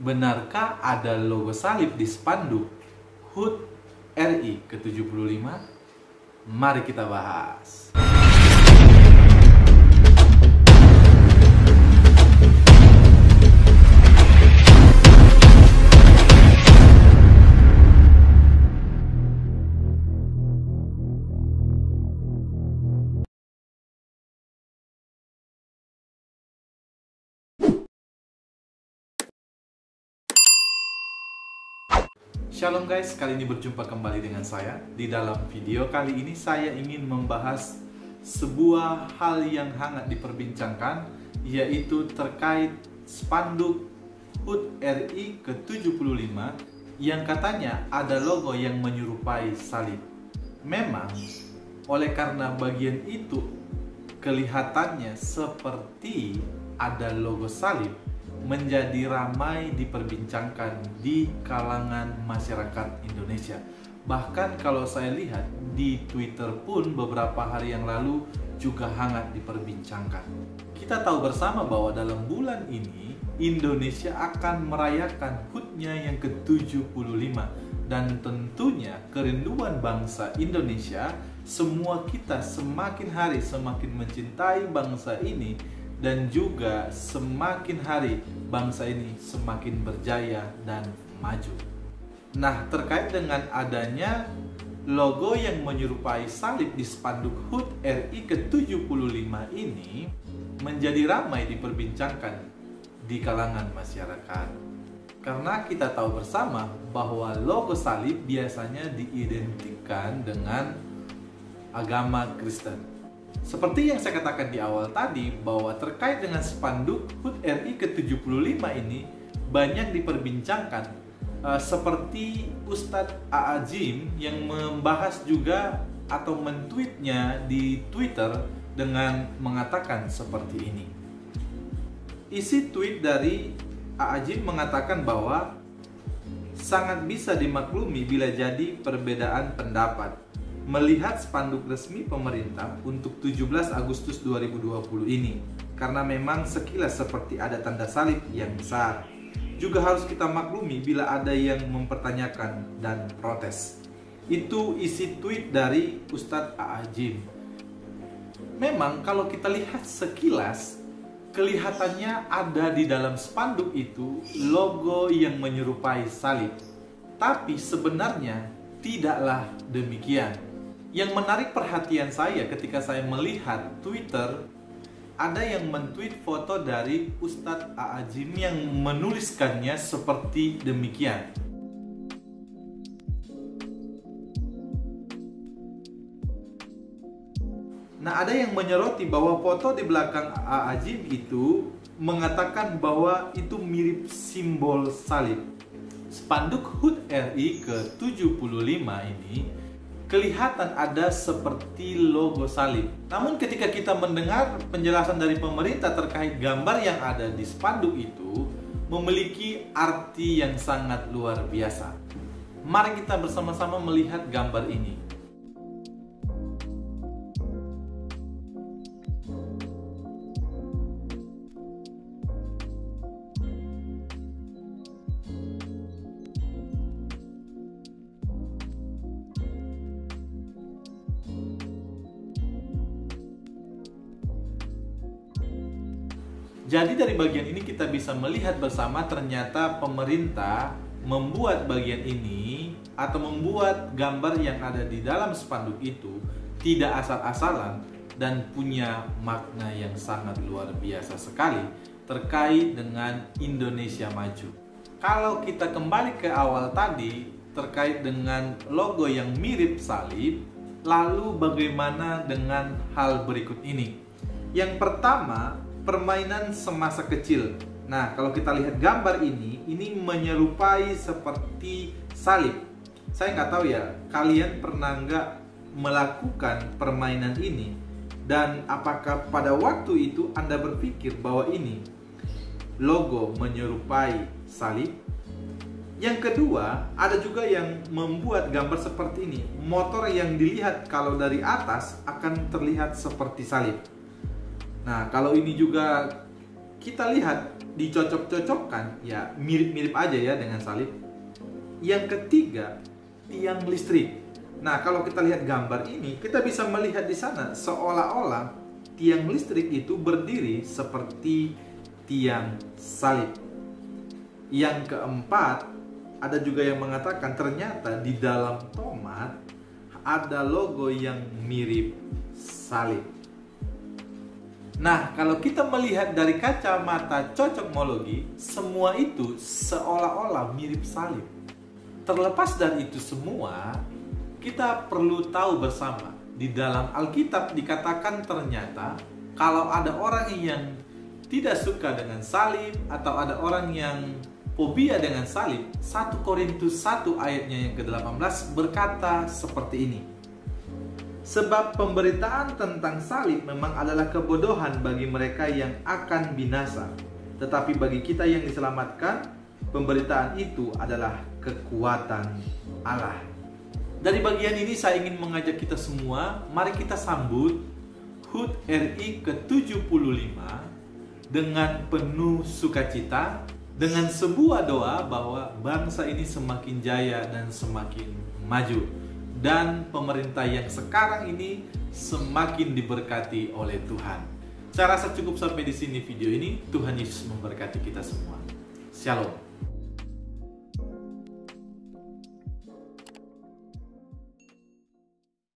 Benarkah ada logo salib di spanduk HUT RI ke-75? Mari kita bahas. Shalom guys, kali ini berjumpa kembali dengan saya. Di dalam video kali ini saya ingin membahas sebuah hal yang hangat diperbincangkan, yaitu terkait spanduk HUT RI ke-75 yang katanya ada logo yang menyerupai salib. Memang, oleh karena bagian itu kelihatannya seperti ada logo salib, menjadi ramai diperbincangkan di kalangan masyarakat Indonesia. Bahkan kalau saya lihat di Twitter pun beberapa hari yang lalu juga hangat diperbincangkan. Kita tahu bersama bahwa dalam bulan ini Indonesia akan merayakan HUT-nya yang ke-75, dan tentunya kerinduan bangsa Indonesia, semua kita semakin hari semakin mencintai bangsa ini, dan juga semakin hari bangsa ini semakin berjaya dan maju. Nah, terkait dengan adanya logo yang menyerupai salib di spanduk HUT RI ke-75 ini menjadi ramai diperbincangkan di kalangan masyarakat. Karena kita tahu bersama bahwa logo salib biasanya diidentikan dengan agama Kristen. Seperti yang saya katakan di awal tadi, bahwa terkait dengan spanduk HUT RI ke-75 ini banyak diperbincangkan, seperti Ustadz A.A. Jim yang membahas juga atau mentweetnya di Twitter dengan mengatakan seperti ini. Isi tweet dari A.A. Jim mengatakan bahwa sangat bisa dimaklumi bila jadi perbedaan pendapat melihat spanduk resmi pemerintah untuk 17 Agustus 2020 ini, karena memang sekilas seperti ada tanda salib yang besar. Juga harus kita maklumi bila ada yang mempertanyakan dan protes. Itu isi tweet dari Ustadz A.A. Jim. Memang kalau kita lihat sekilas, kelihatannya ada di dalam spanduk itu logo yang menyerupai salib. Tapi sebenarnya tidaklah demikian. Yang menarik perhatian saya ketika saya melihat Twitter, ada yang men-tweet foto dari Ustadz A.A. Jim yang menuliskannya seperti demikian. Nah, ada yang menyoroti bahwa foto di belakang A.A. Jim itu mengatakan bahwa itu mirip simbol salib. Spanduk HUT RI ke-75 ini kelihatan ada seperti logo salib. Namun ketika kita mendengar penjelasan dari pemerintah terkait gambar yang ada di spanduk itu memiliki arti yang sangat luar biasa. Mari kita bersama-sama melihat gambar ini. Jadi dari bagian ini kita bisa melihat bersama ternyata pemerintah membuat bagian ini atau membuat gambar yang ada di dalam spanduk itu tidak asal-asalan dan punya makna yang sangat luar biasa sekali terkait dengan Indonesia maju. Kalau kita kembali ke awal tadi terkait dengan logo yang mirip salib, lalu bagaimana dengan hal berikut ini? Yang pertama, permainan semasa kecil. Nah, kalau kita lihat gambar ini menyerupai seperti salib. Saya nggak tahu ya, kalian pernah nggak melakukan permainan ini? Dan apakah pada waktu itu Anda berpikir bahwa ini logo menyerupai salib? Yang kedua, ada juga yang membuat gambar seperti ini. Motor yang dilihat kalau dari atas akan terlihat seperti salib. Nah, kalau ini juga kita lihat dicocok-cocokkan, ya mirip-mirip aja ya dengan salib. Yang ketiga, tiang listrik. Nah, kalau kita lihat gambar ini, kita bisa melihat di sana seolah-olah tiang listrik itu berdiri seperti tiang salib. Yang keempat, ada juga yang mengatakan ternyata di dalam tomat ada logo yang mirip salib. Nah, kalau kita melihat dari kacamata cocokmologi, semua itu seolah-olah mirip salib. Terlepas dari itu semua, kita perlu tahu bersama, di dalam Alkitab dikatakan ternyata kalau ada orang yang tidak suka dengan salib atau ada orang yang fobia dengan salib, 1 Korintus 1 ayatnya yang ke-18 berkata seperti ini. Sebab pemberitaan tentang salib memang adalah kebodohan bagi mereka yang akan binasa. Tetapi bagi kita yang diselamatkan, pemberitaan itu adalah kekuatan Allah. Dari bagian ini saya ingin mengajak kita semua, mari kita sambut HUT RI ke-75 dengan penuh sukacita, dengan sebuah doa bahwa bangsa ini semakin jaya dan semakin maju. Dan pemerintah yang sekarang ini semakin diberkati oleh Tuhan. Saya rasa cukup sampai di sini video ini. Tuhan Yesus memberkati kita semua. Shalom.